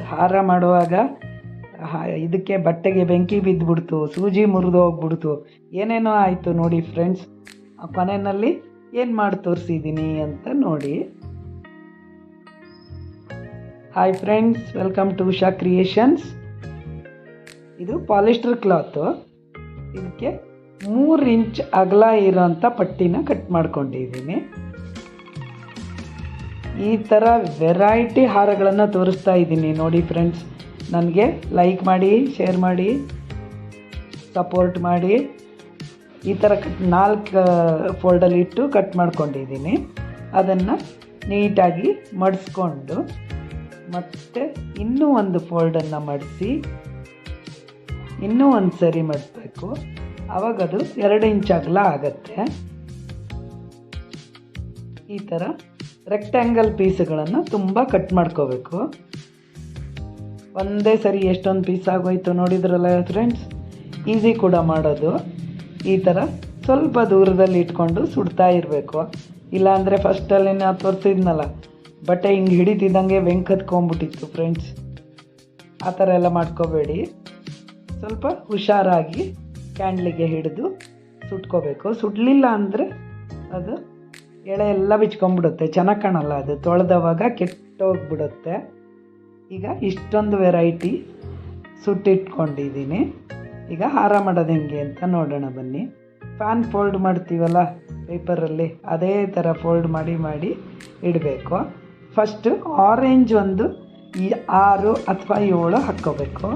ಹಾರ ಮಾಡುವಾಗ ಇದಕ್ಕೆ ಬಟ್ಟೆಗೆ ಬೆಂಕಿ ಬಿದ್ದುಬಿಡ್ತು, ಸೂಜಿ ಮುರಿದು ಹೋಗ್ಬಿಡ್ತು, ಏನೇನೋ ಆಯಿತು ನೋಡಿ ಫ್ರೆಂಡ್ಸ್. ಕೊನೆಯಲ್ಲಿ ಏನು ಮಾಡಿ ತೋರಿಸಿದ್ದೀನಿ ಅಂತ ನೋಡಿ. Hi friends, welcome to Usha creations. ಇದು ಪಾಲಿಸ್ಟರ್ ಕ್ಲಾತು. ಇದಕ್ಕೆ 3 ಇಂಚ್ ಅಗಲ ಇರೋಂಥ ಪಟ್ಟಿನ ಕಟ್ ಮಾಡ್ಕೊಂಡಿದ್ದೀನಿ. ಈ ಥರ ವೆರೈಟಿ ಹಾರಗಳನ್ನು ತೋರಿಸ್ತಾ ಇದ್ದೀನಿ ನೋಡಿ ಫ್ರೆಂಡ್ಸ್. ನನಗೆ ಲೈಕ್ ಮಾಡಿ, ಶೇರ್ ಮಾಡಿ, ಸಪೋರ್ಟ್ ಮಾಡಿ. ಈ ಥರ 4 ಫೋಲ್ಡಲ್ಲಿ ಇಟ್ಟು ಕಟ್ ಮಾಡ್ಕೊಂಡಿದ್ದೀನಿ. ಅದನ್ನು ನೀಟಾಗಿ ಮಡಿಸ್ಕೊಂಡು ಮತ್ತು ಇನ್ನೂ ಒಂದು ಫೋಲ್ಡನ್ನು ಮಡಿಸಿ ಇನ್ನೂ ಒಂದು ಸರಿ ಮಡಿಸ್ಬೇಕು. ಆವಾಗದು 2 ಇಂಚ್ ಅಗಲ ಆಗುತ್ತೆ. ಈ ಥರ ರೆಕ್ಟ್ಯಾಂಗಲ್ ಪೀಸ್ಗಳನ್ನು ತುಂಬ ಕಟ್ ಮಾಡ್ಕೋಬೇಕು. ಒಂದೇ ಸರಿ ಎಷ್ಟೊಂದು ಪೀಸ್ ಆಗೋಯ್ತು ನೋಡಿದ್ರಲ್ಲ ಫ್ರೆಂಡ್ಸ್. ಈಸಿ ಕೂಡ ಮಾಡೋದು. ಈ ಥರ ಸ್ವಲ್ಪ ದೂರದಲ್ಲಿ ಇಟ್ಕೊಂಡು ಸುಡ್ತಾ ಇರಬೇಕು. ಇಲ್ಲಾಂದರೆ ಫಸ್ಟಲ್ಲಿ ನಾನು ತೋರಿಸಿದ್ನಲ್ಲ, ಬಟ್ಟೆ ಹಿಂಗೆ ಹಿಡಿತಿದ್ದಂಗೆ ಬೆಂಕಿ ಹತ್ಕೊಂಡ್ಬಿಟ್ಟಿತ್ತು ಫ್ರೆಂಡ್ಸ್. ಆ ಥರ ಎಲ್ಲ ಮಾಡ್ಕೋಬೇಡಿ. ಸ್ವಲ್ಪ ಹುಷಾರಾಗಿ ಕ್ಯಾಂಡ್ಲಿಗೆ ಹಿಡಿದು ಸುಟ್ಕೋಬೇಕು. ಸುಡಲಿಲ್ಲ ಅಂದರೆ ಅದು ಎಳೆ ಎಲ್ಲ ಬಿಚ್ಕೊಂಡ್ಬಿಡುತ್ತೆ, ಚೆನ್ನಾಗಿ ಕಾಣಲ್ಲ. ಅದು ತೊಳೆದವಾಗ ಕೆಟ್ಟೋಗ್ಬಿಡುತ್ತೆ. ಈಗ ಇಷ್ಟೊಂದು ವೆರೈಟಿ ಸುಟ್ಟಿಟ್ಕೊಂಡಿದ್ದೀನಿ. ಈಗ ಹಾರ ಮಾಡೋದು ಹೆಂಗೆ ಅಂತ ನೋಡೋಣ ಬನ್ನಿ. ಫ್ಯಾನ್ ಫೋಲ್ಡ್ ಮಾಡ್ತೀವಲ್ಲ ಪೇಪರಲ್ಲಿ, ಅದೇ ಥರ ಫೋಲ್ಡ್ ಮಾಡಿ ಮಾಡಿ ಇಡಬೇಕು. ಫಸ್ಟು ಆರೆಂಜ್ ಒಂದು 6 ಅಥವಾ 7 ಹಾಕ್ಕೋಬೇಕು.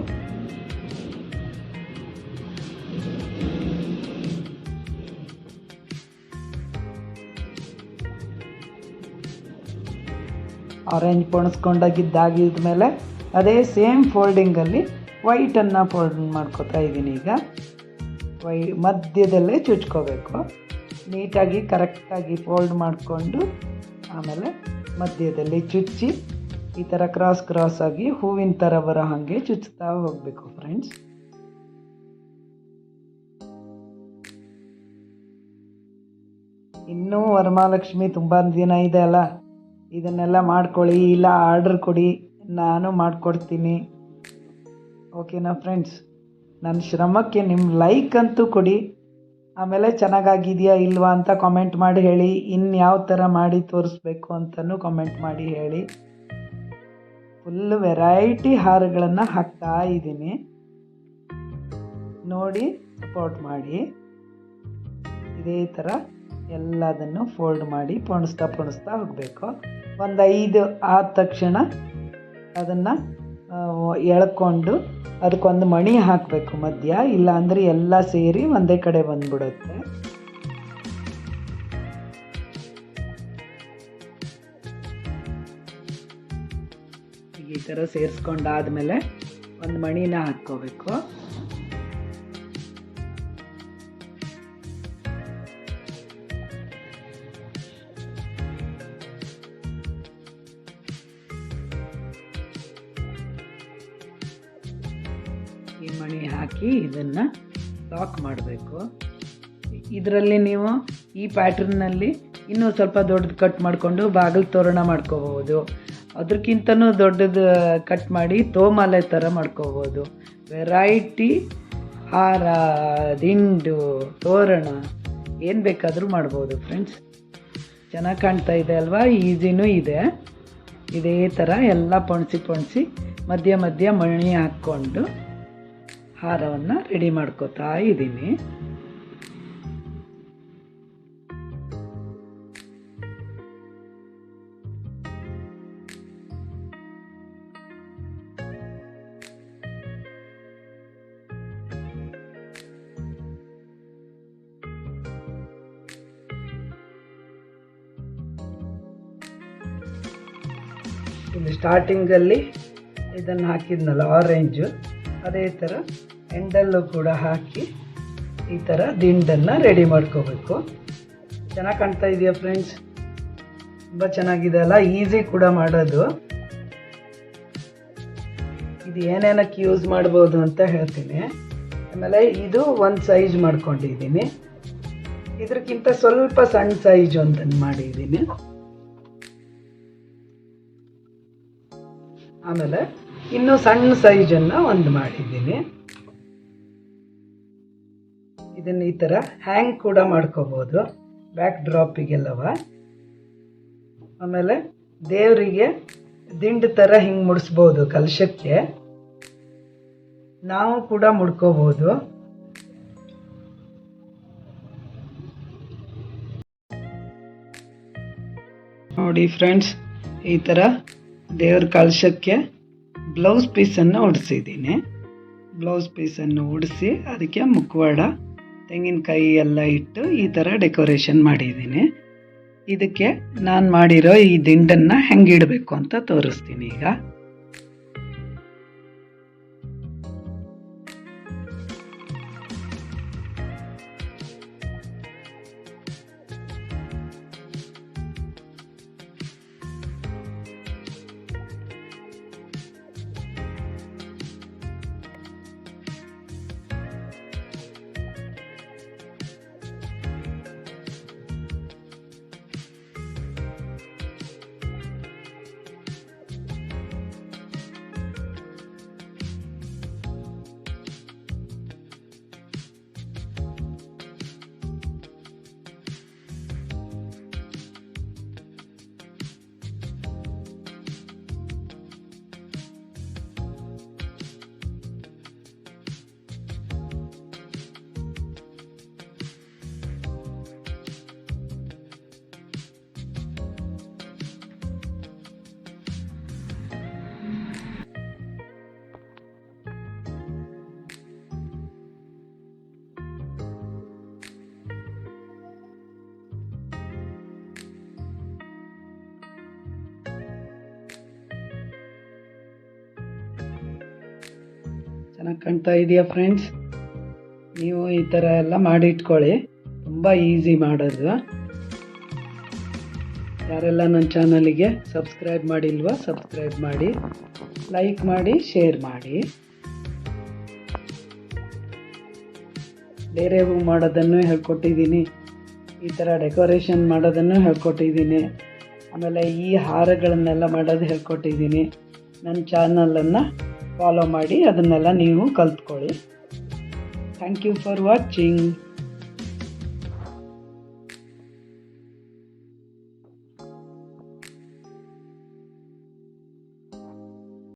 ಆರೆಂಜ್ ಪೊಣಸ್ಕೊಂಡಾಗಿದ್ದಾಗಿದ್ದ ಮೇಲೆ ಅದೇ ಸೇಮ್ ಫೋಲ್ಡಿಂಗಲ್ಲಿ ವೈಟನ್ನು ಫೋಲ್ಡ್ ಮಾಡ್ಕೋತಾ ಇದ್ದೀನಿ. ಈಗ ಮಧ್ಯದಲ್ಲೇ ಚುಚ್ಕೋಬೇಕು. ನೀಟಾಗಿ ಕರೆಕ್ಟಾಗಿ ಫೋಲ್ಡ್ ಮಾಡಿಕೊಂಡು ಆಮೇಲೆ ಮಧ್ಯದಲ್ಲಿ ಚುಚ್ಚಿ ಈ ಥರ ಕ್ರಾಸ್ ಆಗಿ ಹೂವಿನ ಥರ ಬರೋ ಹಾಗೆ ಚುಚ್ತಾ ಹೋಗಬೇಕು ಫ್ರೆಂಡ್ಸ್. ಇನ್ನೂ ವರಮಹಾಲಕ್ಷ್ಮಿ ತುಂಬ ದಿನ ಇದೆ ಅಲ್ಲ, ಇದನ್ನೆಲ್ಲ ಮಾಡ್ಕೊಳ್ಳಿ. ಇಲ್ಲ ಆರ್ಡ್ರ್ ಕೊಡಿ, ನಾನು ಮಾಡಿಕೊಡ್ತೀನಿ. ಓಕೆನಾ ಫ್ರೆಂಡ್ಸ್? ನನ್ನ ಶ್ರಮಕ್ಕೆ ನಿಮ್ಮ ಲೈಕ್ ಅಂತೂ ಕೊಡಿ. ಆಮೇಲೆ ಚೆನ್ನಾಗಾಗಿದೆಯಾ ಇಲ್ವಾ ಅಂತ ಕಾಮೆಂಟ್ ಮಾಡಿ ಹೇಳಿ. ಇನ್ಯಾವ ಥರ ಮಾಡಿ ತೋರಿಸ್ಬೇಕು ಅಂತಲೂ ಕಾಮೆಂಟ್ ಮಾಡಿ ಹೇಳಿ. ಫುಲ್ಲು ವೆರೈಟಿ ಹಾರಗಳನ್ನು ಹಾಕ್ತಾ ಇದ್ದೀನಿ ನೋಡಿ. ಸಪೋರ್ಟ್ ಮಾಡಿ. ಇದೇ ಥರ ಎಲ್ಲದನ್ನು ಫೋಲ್ಡ್ ಮಾಡಿ ಪೊಣಿಸ್ತಾ ಹೋಗಬೇಕು. ಒಂದು 5 ಆದ ತಕ್ಷಣ ಅದನ್ನು ಎಳ್ಕೊಂಡು ಅದಕ್ಕೊಂದು ಮಣಿ ಹಾಕಬೇಕು ಮಧ್ಯ. ಇಲ್ಲ ಅಂದರೆ ಎಲ್ಲ ಸೇರಿ ಒಂದೇ ಕಡೆ ಬಂದ್ಬಿಡುತ್ತೆ. ಈ ಥರ ಸೇರಿಸ್ಕೊಂಡಾದ್ಮೇಲೆ ಒಂದು ಮಣಿನ ಹಾಕ್ಕೋಬೇಕು. ಈ ಮಣಿ ಹಾಕಿ ಇದನ್ನು ಲಾಕ್ ಮಾಡಬೇಕು. ಇದರಲ್ಲಿ ನೀವು ಈ ಪ್ಯಾಟ್ರನ್ನಲ್ಲಿ ಇನ್ನೂ ಸ್ವಲ್ಪ ದೊಡ್ಡದು ಕಟ್ ಮಾಡಿಕೊಂಡು ಬಾಗಿಲು ತೋರಣ ಮಾಡ್ಕೋಬೋದು. ಅದಕ್ಕಿಂತನೂ ದೊಡ್ಡದು ಕಟ್ ಮಾಡಿ ತೋಮಾಲೆ ಥರ ಮಾಡ್ಕೋಬೋದು. ವೆರೈಟಿ ಹಾರ, ದಿಂಡು, ತೋರಣ ಏನು ಬೇಕಾದರೂ ಮಾಡ್ಬೋದು ಫ್ರೆಂಡ್ಸ್. ಚೆನ್ನಾಗಿ ಕಾಣ್ತಾ ಇದೆ ಅಲ್ವಾ? ಈಸಿನೂ ಇದೆ. ಇದೇ ಥರ ಎಲ್ಲ ಪೊಣಿಸಿ ಮಧ್ಯ ಮಣಿ ಹಾಕ್ಕೊಂಡು ಹಾರವನ್ನು ರೆಡಿ ಮಾಡ್ಕೋತಾ ಇದ್ದೀನಿ. ಇಲ್ಲಿ ಸ್ಟಾರ್ಟಿಂಗಲ್ಲಿ ಇದನ್ನು ಹಾಕಿದ್ನಲ್ಲ ಆರೆಂಜು, ಅದೇ ಥರ ಎಂಡಲ್ಲೂ ಕೂಡ ಹಾಕಿ ಈ ಥರ ದಿಂಡನ್ನು ರೆಡಿ ಮಾಡ್ಕೋಬೇಕು. ಚೆನ್ನಾಗಿ ಕಾಣ್ತಾ ಇದೆಯಾ ಫ್ರೆಂಡ್ಸ್? ತುಂಬ ಚೆನ್ನಾಗಿದೆ ಅಲ್ಲ? ಈಸಿ ಕೂಡ ಮಾಡೋದು. ಇದು ಏನೇನಕ್ಕೆ ಯೂಸ್ ಮಾಡ್ಬೋದು ಅಂತ ಹೇಳ್ತೀನಿ. ಆಮೇಲೆ ಇದು ಒಂದು ಸೈಜ್ ಮಾಡ್ಕೊಂಡಿದ್ದೀನಿ. ಇದಕ್ಕಿಂತ ಸ್ವಲ್ಪ ಸಣ್ಣ ಸೈಜ್ ಒಂದನ್ನು ಮಾಡಿದ್ದೀನಿ. ಆಮೇಲೆ ಇನ್ನು ಸಣ್ಣ ಸೈಜನ್ನು ಒಂದು ಮಾಡಿದ್ದೀನಿ. ಇದನ್ನು ಈ ಥರ ಹ್ಯಾಂಗ್ ಕೂಡ ಮಾಡ್ಕೋಬೋದು ಬ್ಯಾಕ್ ಡ್ರಾಪಿಗೆಲ್ಲವ. ಆಮೇಲೆ ದೇವರಿಗೆ ದಿಂಡು ಥರ ಹಿಂಗೆ ಮುಡಿಸ್ಬೋದು. ಕಲಶಕ್ಕೆ ನಾವು ಕೂಡ ಮುಡ್ಕೋಬೋದು. ನೋಡಿ ಫ್ರೆಂಡ್ಸ್, ಈ ಥರ ದೇವ್ರ ಕಲಶಕ್ಕೆ ಬ್ಲೌಸ್ ಪೀಸನ್ನು ಹೊಡಿಸಿದ್ದೀನಿ. ಬ್ಲೌಸ್ ಪೀಸನ್ನು ಹೊಡಿಸಿ ಅದಕ್ಕೆ ಮುಖವಾಡ, ತೆಂಗಿನಕಾಯಿ ಎಲ್ಲ ಇಟ್ಟು ಈ ಥರ ಡೆಕೋರೇಷನ್ ಮಾಡಿದ್ದೀನಿ. ಇದಕ್ಕೆ ನಾನು ಮಾಡಿರೋ ಈ ದಿಂಡನ್ನು ಹೆಂಗೆ ಇಡಬೇಕು ಅಂತ ತೋರಿಸ್ತೀನಿ ಈಗ. ಚೆನ್ನಾಗಿ ಕಾಣ್ತಾ ಇದೆಯಾ ಫ್ರೆಂಡ್ಸ್? ನೀವು ಈ ಥರ ಎಲ್ಲ ಮಾಡಿ ಇಟ್ಕೊಳ್ಳಿ. ತುಂಬ ಈಸಿ ಮಾಡೋದು. ಯಾರೆಲ್ಲ ನನ್ನ ಚಾನಲಿಗೆ ಸಬ್ಸ್ಕ್ರೈಬ್ ಮಾಡಿಲ್ವೋ ಸಬ್ಸ್ಕ್ರೈಬ್ ಮಾಡಿ, ಲೈಕ್ ಮಾಡಿ, ಶೇರ್ ಮಾಡಿ. ಬೇರೆ ಹೂ ಮಾಡೋದನ್ನು ಹೇಳ್ಕೊಟ್ಟಿದ್ದೀನಿ, ಈ ಥರ ಡೆಕೋರೇಷನ್ ಮಾಡೋದನ್ನು ಹೇಳ್ಕೊಟ್ಟಿದ್ದೀನಿ. ಆಮೇಲೆ ಈ ಹಾರಗಳನ್ನೆಲ್ಲ ಮಾಡೋದು ಹೇಳ್ಕೊಟ್ಟಿದ್ದೀನಿ. ನನ್ನ ಚಾನಲನ್ನು ಫಾಲೋ ಮಾಡಿ ಅದನ್ನೆಲ್ಲ ನೀವು ಕಲ್ತ್ಕೊಳ್ಳಿ. Thank you for watching.